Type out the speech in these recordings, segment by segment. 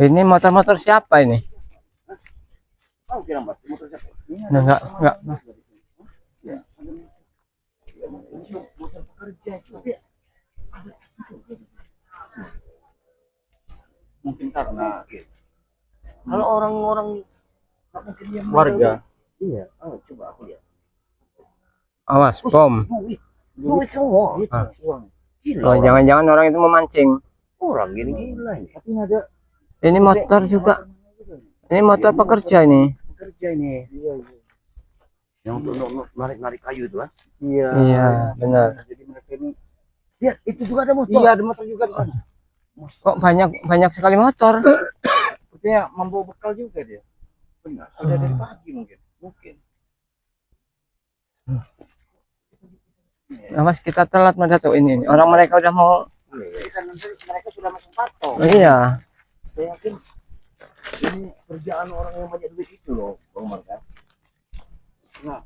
Ini motor-motor siapa ini? Tahu kira Mbak, motor siapa? Nah, enggak. Ya. Motor pekerja tapi mungkin karena kalau orang-orang mungkin yang warga. Iya, coba aku lihat. Awas, bom. Duit semua. Uang. Gila, Oh, jangan-jangan orang itu memancing. orang gini gila ini. Tapi ada Ini motor juga. Ini motor pekerja ini. Pekerja ini. iya. Yang untuk narik-narik kayu itu kan. Iya. Iya, benar. Jadi mereka ini Lihat, itu juga ada motor. iya ada motor juga di sana. Kok banyak sekali motor? Sepertinya membawa bekal juga dia. Benar. Ada dari pagi mungkin. Mungkin. Awas kita telat Datuk ini. Orang mereka udah mau. Mereka sudah masuk patok. Oh, iya. Saya yakin ini kerjaan orang yang banyak duit itu loh, Bang Mar kan. Nah,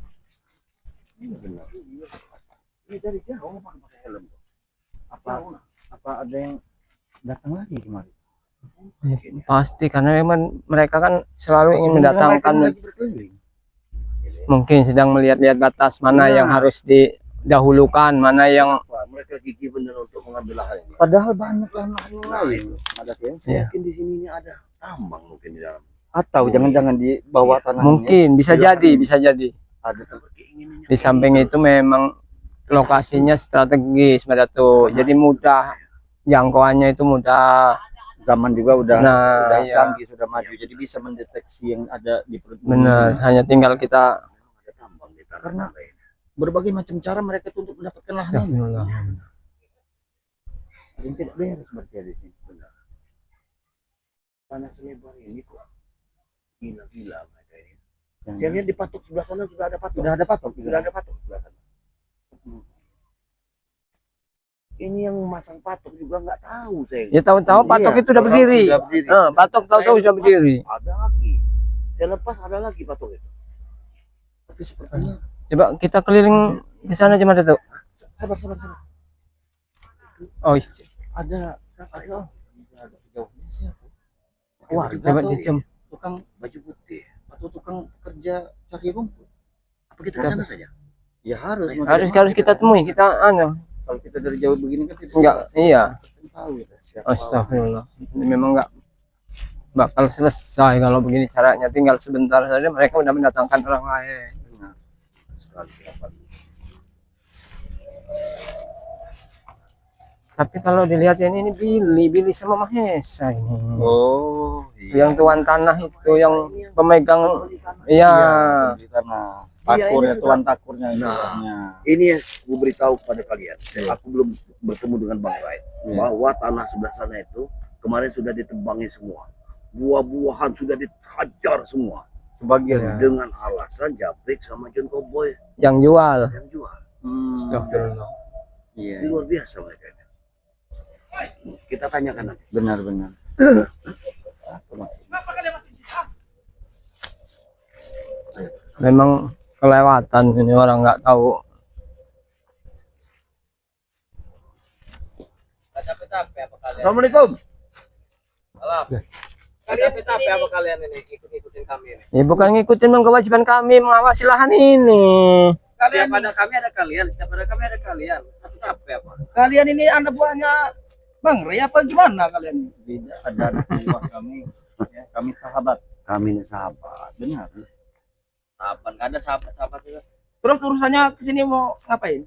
ini benar. Ini dari jauh pakai helm. Apa ada yang datang lagi kemarin? Pasti karena memang mereka kan selalu ingin mendatangkan. Lagi berkeliling. Mungkin sedang melihat-lihat batas mana yang harus didahulukan, mana yang Wah, mereka gigih benar untuk mengambil lahan ini. Padahal banyak lahan lain. Ada ya. Iya. Mungkin di sini ini ada tambang mungkin di dalam. Atau jangan-jangan di bawah tanah mungkin bisa jadi. Ada tempat keinginannya. Di samping itu memang lokasinya strategis Datuk. Jadi mudah jangkauannya itu mudah. zaman juga udah Nah, iya. canggih, sudah maju, jadi bisa mendeteksi yang ada di perut bumi. Benar, hanya tinggal kita Ada tambang di Karena- tanah lain. Berbagai macam cara mereka tuh untuk mendapatkan lahan ini. Astagfirullah. Ada yang tidak beres berarti di sini. Benar. Tanah selebar ini kok gila-gila mereka ini. Saya lihat di patok sebelah sana sudah ada patok. Sudah ada patok. Sudah ada patok sebelah sana. Ini yang masang patok juga nggak tahu saya. Ya tahu-tahu patok Iya, itu udah berdiri. sudah berdiri. Patok tahu-tahu sudah berdiri. Ada lagi. Saya lepas ada lagi patok itu. Tapi sepertinya Coba kita keliling ke sana aja Datuk. sabar. Oh, iya. Ada jauhnya siapa? Warga Coba atau dicium. tukang Baju putih. atau tukang kerja cari rumput? Apa kita ke sana saja? Ya harus. Harus kita temui, kita Kalau kita dari jauh begini kan kita enggak, iya. tahu ya siapa. Astagfirullah. Ini memang enggak bakal selesai kalau begini caranya. Tinggal sebentar saja mereka udah mendatangkan orang lain. Sekali apa? Tapi kalau dilihat ini Billy sama Mahesa ini. Oh, Yang tuan tanah itu yang pemegang, iya. di tanah. Takur Iya, ya, ini tuan takurnya ini. Nah. orangnya. Ini yang gue beritahu kepada kalian. Iya. Aku belum bertemu dengan Bang Rai. Iya. Bahwa tanah sebelah sana itu kemarin sudah ditebangi semua. Buah-buahan sudah dihajar semua. Sebagian. Iya. Dengan alasan Japrik sama John Cowboy Yang jual. yang jual. Astagfirullah. Iya. Ini luar biasa mereka ini. Kita tanyakan nanti. Benar. Apa maksudnya? Memang kelewatan ini orang nggak tahu. Assalamualaikum. Kalian capek apa kalian ini ikut-ikutin kami ini? Ya bukan ngikutin kewajiban kami mengawasi lahan ini. Setiap ada kami ada kalian, setiap ada kami ada kalian. Tapi capek apa? Kalian ini anak buahnya Bang Ray apa gimana kalian? Beda ada buah kami. Ya, kami sahabat. Kami ini sahabat. Benar. Sahabat, nggak ada sahabat-sahabat itu. Terus urusannya kesini mau ngapain?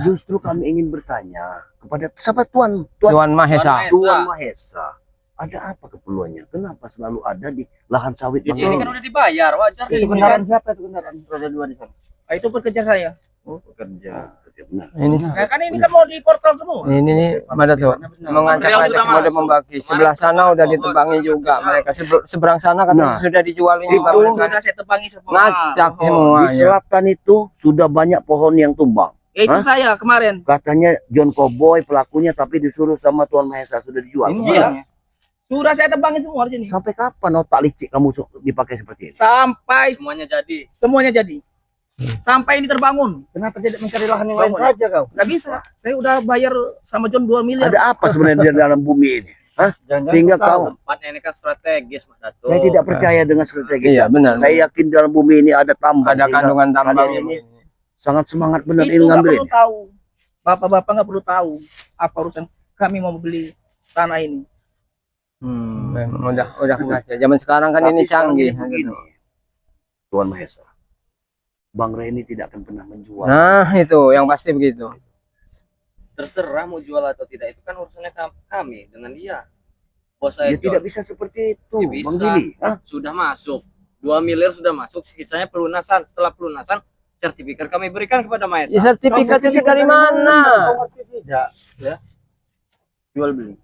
Justru kami ingin bertanya kepada siapa Tuan Mahesa. Tuan Mahesa. Ada apa keperluannya? Kenapa selalu ada di lahan sawit Bang Ini Rai? kan udah dibayar, wajar Itu ini kendaraan kan. siapa itu kendaraan? Roda 2 di sana. Ah, itu pekerja saya. Oh, pekerja. Benar. Ini Nah, kan ini kan mau di portal semua. ini nih mana tuh mengajak-ajak Sudah mode masuk. membagi. Sebelah sana udah ditebangi juga. Mereka seberang sana kan Nah, sudah dijualin itu juga. Mereka Sudah saya tebangi semua. ngacak Di semuanya. selatan itu sudah banyak pohon yang tumbang. Itu Hah? saya kemarin. Katanya John Cowboy pelakunya tapi disuruh sama Tuan Mahesa sudah dijual. Ini Iya. orangnya. Sudah saya tebangin semua di sini. Sampai kapan otak licik kamu dipakai seperti ini? Sampai semuanya jadi. Semuanya jadi. Sampai ini terbangun. Kenapa tidak mencari lahan yang lain Bangun. saja kau? Nggak bisa. Saya udah bayar sama John 2 miliar. Ada apa sebenarnya di dalam bumi ini? Sehingga kau, Tempatnya ini kan strategis, Mas Dato. saya tidak percaya dengan strategi. Iya, benar. Saya yakin dalam bumi ini ada tambang. Ada sehingga kandungan tambang kalian ini sangat semangat benar Itu ini nggak ngambil perlu ini. tahu. Bapak-bapak nggak perlu tahu apa urusan kami mau beli tanah ini. Memang udah ngaca. Zaman sekarang kan Tapi ini sekarang canggih. ini begini, Tuan Mahesa, Bang Ray ini tidak akan pernah menjual. Nah, itu yang pasti begitu. Terserah mau jual atau tidak, itu kan urusannya kami dengan dia. Bos saya Dia tidak bisa seperti itu, Ya, bisa. Bang Billy. Hah? sudah masuk 2 miliar sudah masuk, sisanya pelunasan. Setelah pelunasan, sertifikat kami berikan kepada Ya, Mahesa. sertifikat itu dari mana? Kau ngerti tidak? Ya. Jual beli.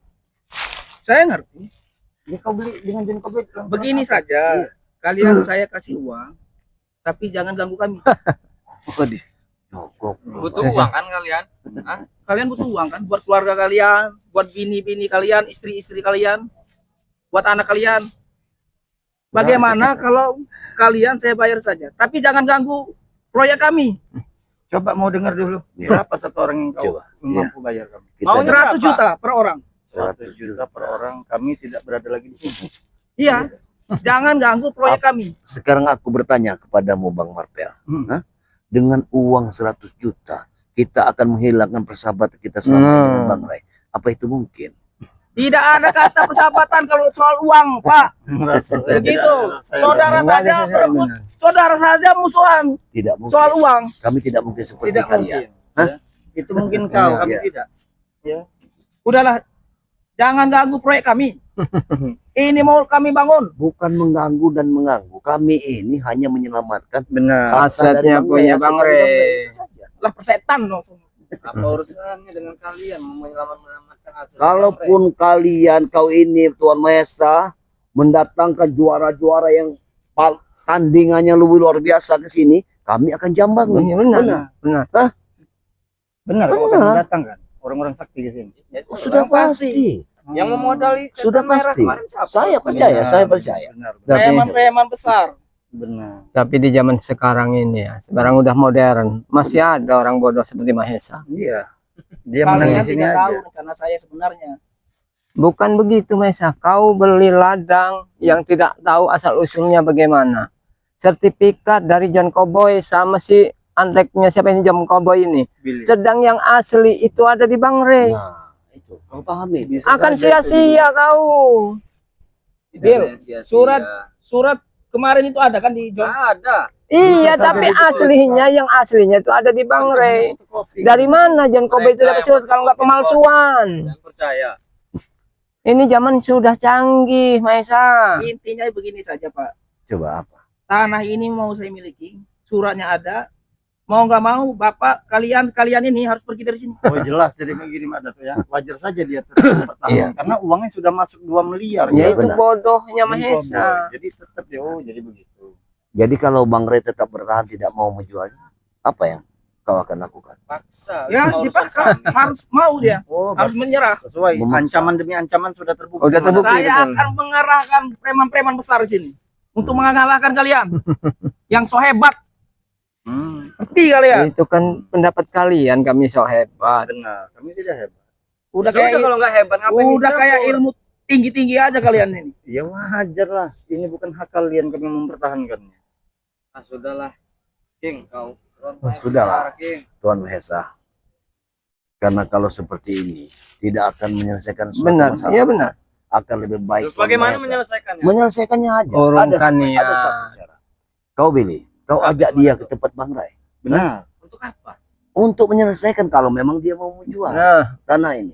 Saya ngerti. Ini kau beli dengan jen kau beli. Begini saja, kalian saya kasih uang, tapi jangan ganggu kami. Waduh, nyogok. Butuh uang kan kalian? Hah? Kalian butuh uang kan buat keluarga kalian, buat bini-bini kalian, istri-istri kalian, buat anak kalian. Bagaimana kalau kalian saya bayar saja, tapi jangan ganggu proyek kami. Coba mau dengar dulu. Ya. Berapa satu orang yang kau Coba. mampu bayar kami? Kita Mau dapat 100 juta per orang. 100 juta per orang. Kami tidak berada lagi di sini. Iya, jangan ganggu proyek kami. Sekarang aku bertanya kepadamu Bang Marpel. Hmm. Hah? Dengan uang 100 juta, kita akan menghilangkan persahabatan kita selama ini dengan Bang Ray. Apa itu mungkin? Tidak ada kata persahabatan kalau soal uang, Pak. Begitu. Saudara Enggak ada saja saya berebut, benar. saudara saja musuhan Tidak mungkin. soal uang. Kami tidak mungkin seperti Tidak kalian. mungkin. Hah? Ya. Itu mungkin kau, Iya. kami Iya. tidak. Udahlah, jangan ganggu proyek kami. Ini mau kami bangun. Bukan mengganggu dan mengganggu. Kami ini hanya menyelamatkan Benar. harta dari Asetnya Bang Ray, punya aset Bang dari Ray. itu saja. Lah persetan loh. Apa urusannya dengan kalian mau menyelamatkan hasil? Kalaupun kalian kau ini Tuan Mahesa mendatangkan juara-juara yang tandingannya lebih luar biasa ke sini, kami akan jambangi. Iya, benar. Benar, kau akan Benar. mendatangkan orang-orang sakti di sini. Oh, sudah pasti. Yang memodali Sudah Setan Merah pasti. kemarin siapa? Saya percaya, saya percaya. Benar, Tapi, Preman-preman besar. benar. tapi di zaman sekarang ini ya, sekarang udah modern, masih ada orang bodoh seperti Mahesa. Iya. Dia menang Kalian di sini tidak tahu aja. rencana saya sebenarnya. Bukan begitu Mahesa, kau beli ladang yang tidak tahu asal usulnya bagaimana. Sertifikat dari John Cowboy sama si anteknya siapa ini John Cowboy ini. Billy. Sedang yang asli itu ada di Bang Ray. Nah, itu kau pahami. Bisa Akan saja sia-sia kau. Tidak Bil, ada yang sia-sia. Surat kemarin itu ada kan di John? Ada. Iya, saja tapi itu aslinya yang aslinya itu ada di Bang Ray. Dari mana John Cowboy itu dapat surat kalau nggak pemalsuan? Jangan percaya. Ini zaman sudah canggih, Mahesa. Intinya begini saja, Pak. Coba apa? Tanah ini mau saya miliki, suratnya ada. Mau nggak mau, Bapak kalian ini harus pergi dari sini. Oh jelas jadi begini Mak Dato ya. Wajar saja dia tetap bertahan Iya. karena uangnya sudah masuk 2 miliar. Ya Iya, itu benar. bodohnya Ini Mahesa. bodoh. Jadi tetap dia jadi begitu. Jadi kalau Bang Ray tetap bertahan tidak mau menjualnya, apa yang kau akan lakukan? Paksa. Ya, Itu urusan dipaksa. kami. Harus mau dia, Oh, harus menyerah. sesuai Memaksa. ancaman demi ancaman sudah terbukti. Udah terbukti. Saya betul. akan mengerahkan preman-preman besar di sini untuk mengalahkan kalian yang so hebat. Ngerti kalian? Itu kan pendapat kalian, kami so hebat. Benar, kami tidak hebat. Udah Sudah kayak kalau nggak hebat ngapain udah dicampur? kayak ilmu tinggi-tinggi aja kalian ini. Ya wajar lah, ini bukan hak kalian kami mempertahankannya. Ah, sudahlah. King, kau. Sudahlah. King. Tuan Mahesa. Karena kalau seperti ini tidak akan menyelesaikan suatu Benar, masalah. iya benar. Akan lebih baik. Terus Tuan bagaimana Mahesa menyelesaikannya? menyelesaikannya aja. Urungkan ada, niat. ada satu cara. Kau Billy, kau ajak dia ke tempat Bang Ray Benar. Untuk apa? untuk menyelesaikan kalau memang dia mau menjual Nah, tanah ini.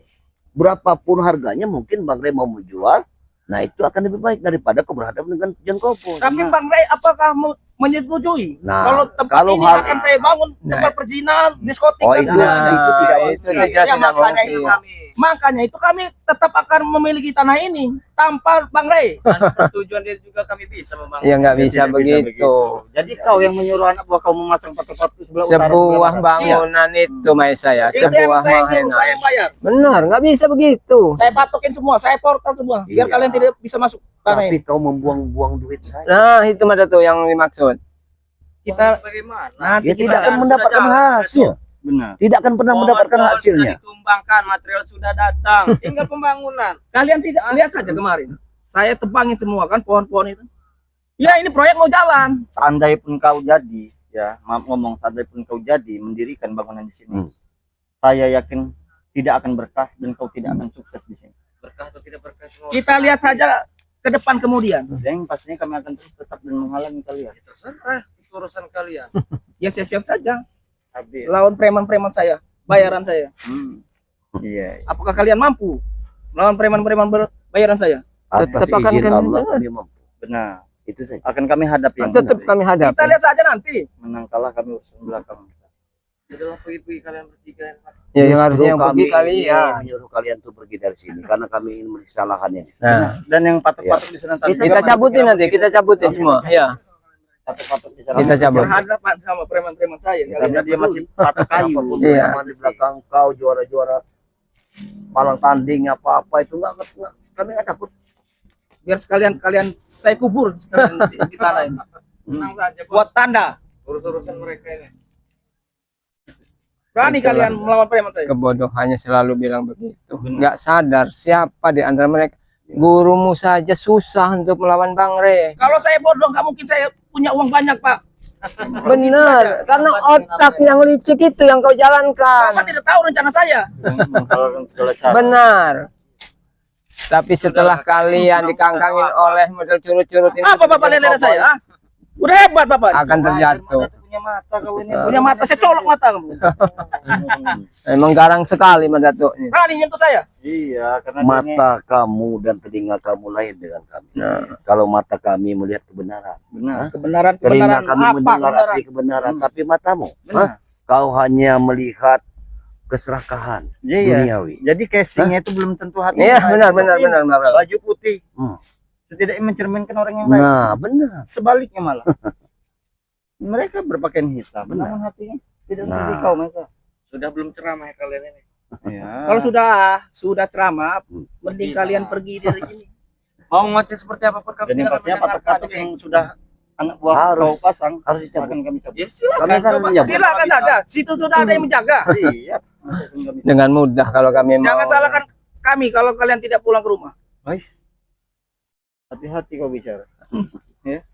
Berapapun harganya mungkin Bang Ray mau menjual. Nah itu akan lebih baik daripada kau berhadapan dengan John Cowboy. Tapi Bang Ray apakah menyetujui Nah, kalau tempat kalau ini hal- akan saya bangun tempat perzinahan, diskotik Oh, dan itu- sebagainya. itu tidak itu mungkin. saja Ya, tidak makanya itu mungkin. kami. Makanya itu kami tetap akan memiliki tanah ini tanpa Bang Ray. Dan persetujuan dia juga kami bisa membangun. Ya nggak Ya, bisa tidak begitu. Jadi kau yang menyuruh anak buah kau memasang patok-patok sebelah utara. Sebuah sebelah barat. bangunan itu Mahesa ya, Itu yang sebuah saya nyuruh, saya bangunan. yang bayar. Benar, nggak bisa begitu. Saya patokin semua, saya portal semua biar Iya. kalian tidak bisa masuk tanah Tapi ini. kau membuang-buang duit saya. Nah, itu mah tuh yang dimaksud. Kita bagaimana? nanti Ya kita tidak akan sudah mendapatkan jalan, hasil. Benar. tidak akan pernah mendapatkan Pohon-pohon hasilnya. sudah ditumbangkan, material sudah datang, tinggal pembangunan. Kalian tidak lihat saja kemarin. Saya tebangin semua kan pohon-pohon itu. Ya ini proyek mau jalan. Seandai pun kau jadi, ya maaf ngomong, seandai pun kau jadi mendirikan bangunan di sini, saya yakin tidak akan berkah dan kau tidak akan sukses di sini. Berkah atau tidak berkah semua. Kita lihat saja ke depan kemudian. Dan pastinya kami akan terus tetap dan menghalangi kalian. Terserah itu urusan kalian. Ya siap-siap saja. Habis. Lawan preman-preman saya, bayaran saya. Iya. Apakah kalian mampu melawan preman-preman bayaran saya? Atas Tetap akan izin kami Allah dengar. kami mampu. Benar. Itu saja. Akan kami hadapi yang Tetap benar. kami hadapi. Kita lihat saja nanti. Menang kalah kami urusan belakang. Sudahlah pergi-pergi kalian bertiga. Ya yang Justru harusnya yang pergi kami kali ingin ya. menyuruh kalian tuh pergi dari sini karena kami ingin mensalahkannya. Nah, Dan yang patok-patok di sana tadi. kita cabutin nanti, kita cabutin semua. Ya, Patok-patok di sana. kita cabut. Berhadapan sama preman-preman saya. Karena dia masih patok kayu. Apapun Iya. yang ada di belakang kau juara-juara palang tanding apa-apa itu enggak kami enggak takut. Biar sekalian kalian saya kubur sekalian di tanah ini. Tenang saja, Bos. Buat tanda. Urus-urusan mereka ini. Berani kalian melawan preman saya. Kebodohannya selalu bilang begitu. Nggak sadar siapa di antara mereka. Gurumu saja susah untuk melawan Bang Re. Kalau saya bodoh, nggak mungkin saya punya uang banyak, Pak. Benar, karena otak yang licik itu yang kau Bapak jalankan. tidak tahu rencana saya. Menghalalkan segala cara. Benar. Tapi setelah kalian dikangkangin oleh model curut-curut ini, Apa Bapak lihat saya? Ah? Udah hebat Bapak. akan terjatuh. Punya mata kau ini. Punya mata, saya colok mata kamu. Memang garang sekali mendatuknya. Berani nyentuh saya. Iya, karena dia ini Mata kamu dan telinga kamu lain dengan kami. Nah. Kalau mata kami melihat kebenaran, benar. Kebenaran, telinga kebenaran kami apa? mendengar Kebenaran. arti kebenaran, tapi matamu, Benar. kau hanya melihat keserakahan Iya. duniawi. Jadi casingnya itu belum tentu hati. Iya, benar. Baju putih. Hmm. Setidaknya mencerminkan orang yang baik. Nah, benar. Sebaliknya malah. Mereka berpakaian hitam, Benar. namun hatinya tidak Nah. seperti kau, Masa. Sudah belum ceramah ya kalian ini. Iya. Kalau sudah ceramah, mending kalian pergi dari sini. Mau ngoceh seperti apa pun kami dan yang tidak akan pastinya mendengarkan. patok-patok yang sudah anak buah Harus. kau pasang Harus dicabut. akan kami cabut. Ya silakan, Kami akan coba. menyambut. Silakan saja. Situ sudah ada yang menjaga. Siap. Akan kami cabut. Dengan mudah kalau kami mau. Jangan salahkan kami kalau kalian tidak pulang ke rumah. Baik. Hati-hati kau bicara. Ya.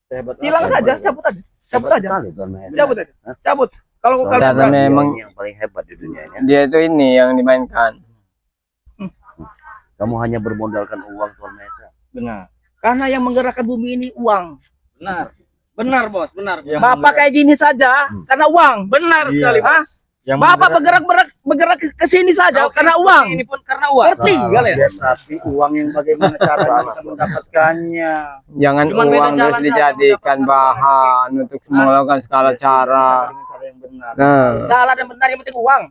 Sehebat Silakan apa? saja, cabut aja. Cabut Hebat aja. sekali, Tuan Maher. Cabut aja. Cabut. Kalau Tuan kalian Karena Maher berani. memang- yang paling hebat di dunia ini. Dia itu ini yang dimainkan. Kamu hanya bermodalkan uang, Tuan Maher. Benar. Karena yang menggerakkan bumi ini uang. Benar. Benar, Bos. Benar. Yang Bapak kayak gini saja karena uang. Benar Iya. sekali, Pak. yang Bapak menggerak- bergerak ke sini saja Oke, karena uang. Ini pun karena uang. Ngerti kalian? Ya, tapi uang yang bagaimana cara kita mendapatkannya? Jangan Cuman beda uang terus jalan saja dijadikan mendapatkan bahan untuk melakukan segala cara. Dengan cara yang benar. Nah, Salah dan benar yang penting uang.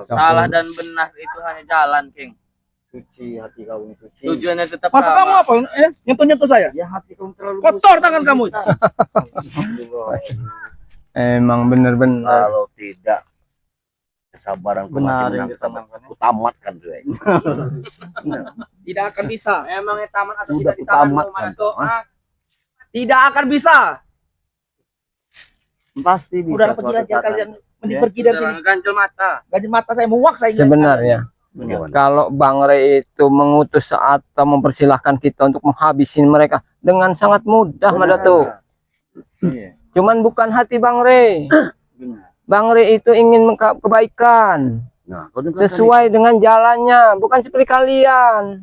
Salah dan benar itu hanya jalan, King. Cuci hati kau ini, cuci. Tujuannya tetap Maksud kamu sama. apa? Nyentuh-nyentuh saya. Ya hati kau terlalu Kotor tangan kamu. emang bener-bener. Kalau tidak, kesabaran kau Benar masih yang menang. ditanamkan. Utamatkan tuh. Tidak akan bisa. Emangnya taman atau Sudah tidak di taman tamat, rumah kan? itu? Hah? Tidak akan bisa. Pasti bisa. Udah pergi suatu aja saat. kalian. Mending Ya. pergi dari sini. Jangan ganjel mata. Gaji mata saya muak saya. Sebenarnya Bagaimana? kalau Bang Re itu mengutus atau mempersilahkan kita untuk menghabisin mereka dengan sangat mudah, Madatu. Iya, Cuman bukan hati Bang Re. benar. Bang Re itu ingin kebaikan Nah, kau dengarkan sesuai dengan jalannya, bukan seperti kalian.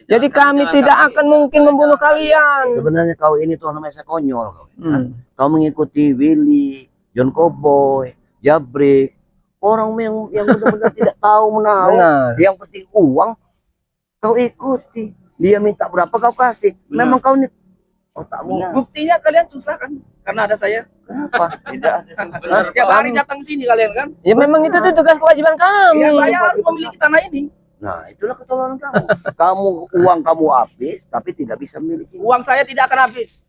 Jadi kami tidak akan mungkin membunuh ini. kalian. Sebenarnya kau ini Tuhan Maha konyol. Kau. Hmm. Kau mengikuti Willy, John Cowboy, Jabrik, orang yang benar-benar tidak tahu menahu. Benar. Yang penting uang, kau ikuti. Dia minta berapa kau kasih. Memang kau ini otakmu. Buktinya kalian susah kan? Karena ada saya. Kenapa? Tidak ada Benar, Tiap Bang. hari datang sini kalian kan? Ya memang itu tuh tugas kewajiban kami. Ya saya harus memiliki tanah ini. Nah, itulah ketololan kamu. Uang kamu habis, tapi tidak bisa memiliki. Uang saya tidak akan habis.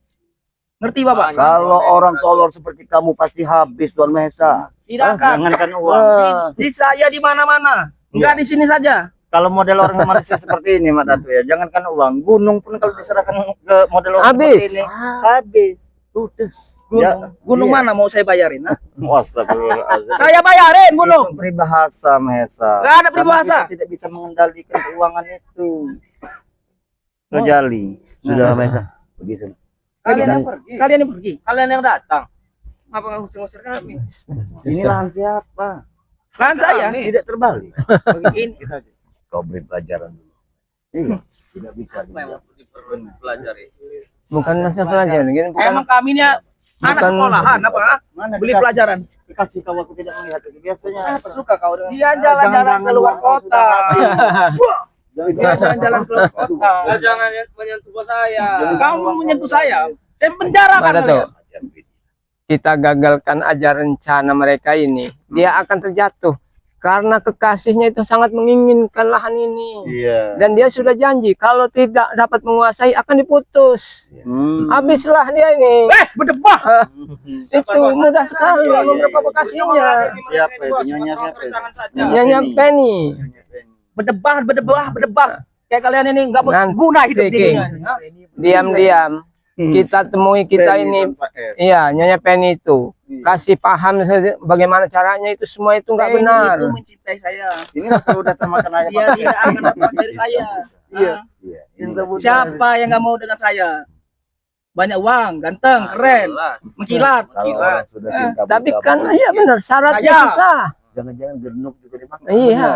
Ngerti Bapak? Kalau orang tolol seperti kamu pasti habis, Tuan Mahesa. Tidak akan. Jangankan uang. Di saya di mana-mana. Enggak di sini saja. Kalau model orang manusia seperti ini, Mak Datu ya, jangankan uang, gunung pun kalau diserahkan ke model orang Habis. seperti ini, habis. Tudes. Gunung mana mau saya bayarin? Nah? Astagfirullahaladzim. Saya bayarin Itu gunung. peribahasa, Mahesa. Nggak ada Karena peribahasa. kita tidak bisa mengendalikan keuangan itu. Rojali. Sudah Mesa. Begitu. Kalian yang pergi. Kalian yang datang. Ngapa nggak ngusir-ngusir kami? Ini lahan siapa? Lahan saya. Tidak terbalik. Ini. Kita aja. Kau beri pelajaran dulu. Iya. Tidak bisa. Apa yang perlu dipelajari? Bukan masalah pelajaran, gitu. Bukan, Emang kami ini anak Bukan- sekolahan apa? Mana Beli dikasih- pelajaran. Dikasih kau aku tidak melihat itu biasanya. Apa suka kau dengan Dia jalan-jalan ke luar kota. Dia jalan-jalan ke luar kota. jangan menyentuh bos saya. Kamu menyentuh saya. Saya penjarakan Mana tuh? kalian. kita gagalkan aja rencana mereka ini, dia akan terjatuh karena kekasihnya itu sangat menginginkan lahan ini. Iya. Dan dia sudah janji kalau tidak dapat menguasai akan diputus. Habislah dia ini. Berdebah. Itu mudah sekali beberapa bekasihnya. Siapa itu? Nyonya siapa itu? Nyonya Penny. Berdebah. Kayak kalian ini nggak Nanti, berguna hidup di King. dunia ini. ha? Diam-diam kita temui kita ini. Iya, Nyonya Penny itu kasih paham bagaimana caranya, itu semua itu nggak Penny benar. itu mencintai saya. Ini sudah termakan ayam. Dia tidak akan lepas dari saya. Iya. Ha? Iya. Siapa yang nggak mau dengan saya? Banyak uang, ganteng, keren, mengkilat. Kalau orang sudah cinta Tapi buta, kan iya benar syaratnya Saya. susah. jangan-jangan gernuk juga dimakan. Iya.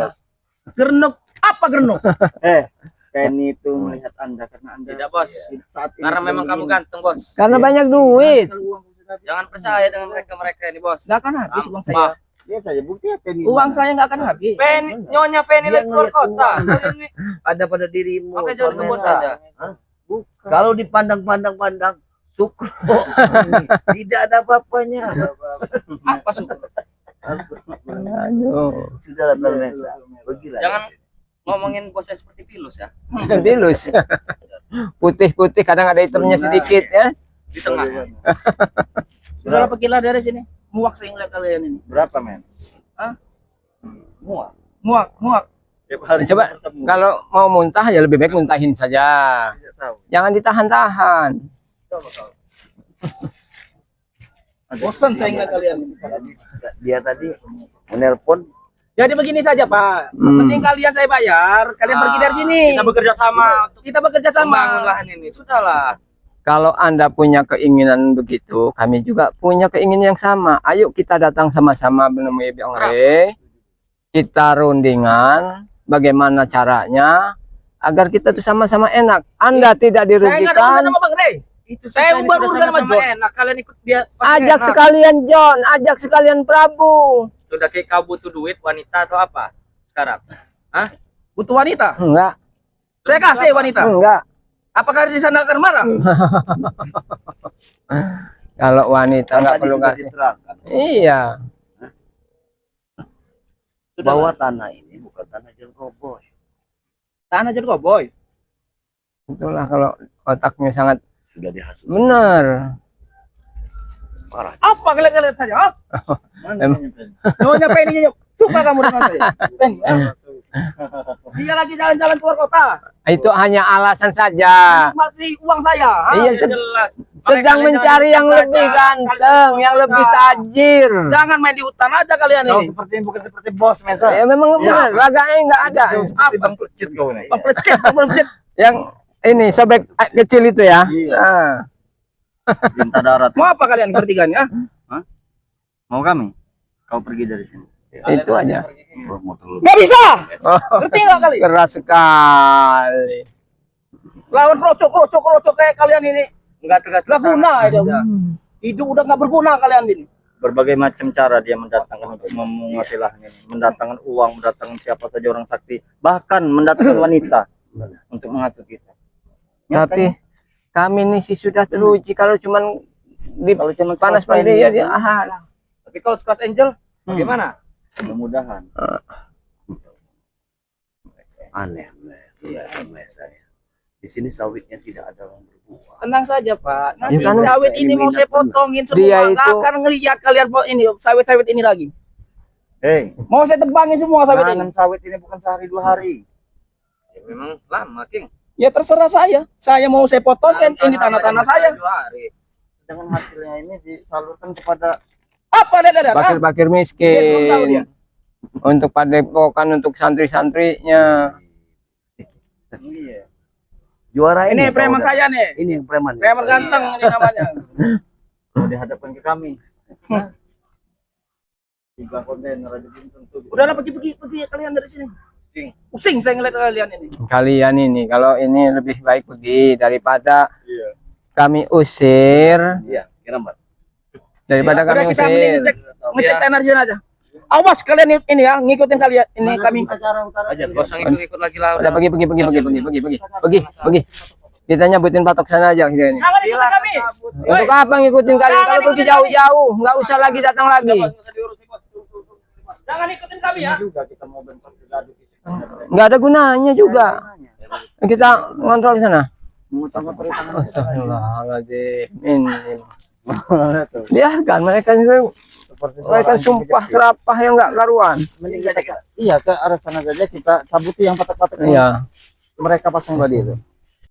Gernuk apa gernuk? Penny itu melihat Anda karena Anda Tidak, Bos. saat ini Karena sedang memang kamu ingin- ganteng, Bos. Karena banyak duit. Jangan percaya dengan mereka-mereka ini, Bos. Nggak akan habis uang saya. Dia saja bukti ya Penny. Uang saya nggak akan habis. Nyonya Penny Dia lagi keluar ngeliat kota. uang. Ada pada dirimu. Pakai jauh kebun Vanessa. saja. Kalau dipandang-pandang sukro. Tidak ada apa-apanya. Apa suka? Aduh. Sudah Vanessa. Pergilah. Jangan ngomongin bos saya seperti pilus ya. Bilus. Putih-putih kadang ada hitamnya sedikit ya. Di tengah. Sudah pergilah dari sini. Muak saya ngeliat kalian ini. Berapa, men? Muak. Tiap hari Coba ketemu. kalau mau muntah ya lebih baik muntahin saja. Tidak tahu. Jangan ditahan-tahan. Bosan saya ngeliat kalian. Dia tadi menelpon. Jadi begini saja, Pak. Penting kalian saya bayar, kalian pergi dari sini. Kita bekerja sama untuk Kita bekerja membangun sama. lahan ini. Sudahlah. Kalau Anda punya keinginan begitu, kami juga punya keinginan yang sama. Ayo kita datang sama-sama menemui Bang Re. Kita rundingan bagaimana caranya agar kita tuh sama-sama enak. Anda tidak Saya nggak ada urusan dirugikan. sama Bang Rey. Itu Saya ini berurusan sudah sama sama-sama John. enak. Kalian ikut dia. Ajak sekalian John, ajak sekalian Prabu. Sudah kayak kau butuh duit wanita atau apa sekarang? Butuh wanita. Enggak, Saya kasih wanita. enggak. Apakah di sana akan marah? Kalau wanita enggak Tadi perlu juga kasih. diterangkan Iya. bahwa tanah ini bukan tanah John Cowboy. Tanah jadi boy. Itulah kalau otaknya sangat Sudah dihasut. benar. Parah. Apa kalian saja? Ha? Mana Nyonya Penny nyok. Suka kamu dengan saya? Penny. Dia lagi jalan-jalan keluar kota. Itu hanya alasan saja. Mati uang saya. ha? Iya, Jelas. sedang Makanya mencari kalian yang jangan lebih ikut ganteng, yang lebih tajir. Jangan main di hutan aja kalian Kau ini. seperti bukan seperti bos, Mensa. Ya memang benar, laganya nggak ada. Seperti Bang Plecit kau nih. Bang pelecet. Yang ini sobek kecil itu ya. Iya. Ah. Cinta darat. Mau apa kalian bertiga nih? Mau kami? Kau pergi dari sini. Itu aja. Mau terlalu. Gak bisa. Oh, Ngerti nggak kali? keras sekali. Lawan kroco kayak kalian ini. Nggak guna itu. Hidup udah nggak berguna kalian ini. Berbagai macam cara dia mendatangkan untuk menguasai lahan ini. Mendatangkan uang, mendatangkan siapa saja orang sakti. Bahkan mendatangkan wanita untuk mengatur kita. Tapi kami ini sih sudah teruji kalau cuman di Kalau cuma panas selesai pandai ya ini, dia lah. Tapi kalau sekelas Angel, bagaimana? mudah-mudahan. Aneh. Aneh saya. Di sini sawitnya tidak ada orang berbuah. Tenang saja Pak. Nanti Ya kan, sawit ini mau saya potongin semua. Dia Nggak itu- akan ngeliat kalian ini sawit-sawit ini lagi. Hei, Mau saya tebangin semua sawit ini. nanam sawit ini bukan sehari 2 hari. Ya, memang lama, King. Ya terserah saya. Saya mau saya potongin ini tanah-tanah saya. 2 hari. jangan hasilnya ini disalurkan kepada Apa dia ada? Bakir-bakir Dia belum tahu dia. miskin. Untuk padepokan, untuk santri-santrinya. iya. Juara ini. Ini preman saya nih. Ini yang preman. Preman ganteng ini namanya. Mau dihadapkan ke kami. Hah? 3 kontainer aja belum tentu. Udahlah pergi kalian dari sini. Pusing saya ngeliat kalian ini. Kalian ini, kalau ini lebih baik pergi daripada Iya. kami usir. Iya, kenapa? Daripada kami Udah kita mending usir. ngecek tanah di sini aja. Awas kalian ini ya, ngikutin kalian. Ini kami. Aja Gak usah ikut lagi lah. Udah pergi. Kita nyebutin patok sana aja kita ini. Jangan ikutin kami. Untuk apa ngikutin kalian? Kalau pergi jauh-jauh, nggak usah lagi datang lagi. Jangan ikutin kami ya. juga kita mau bentuk gaduh di sini. Nggak ada gunanya juga. Kita ngontrol di sana. Mengutamakan perhitungan. Astagfirullahaladzim. Ini. Biarkan mereka sumpah serapah yang nggak karuan. Mending kita iya ke arah sana saja kita cabuti yang patok-patok Iya. mereka pasang tadi itu.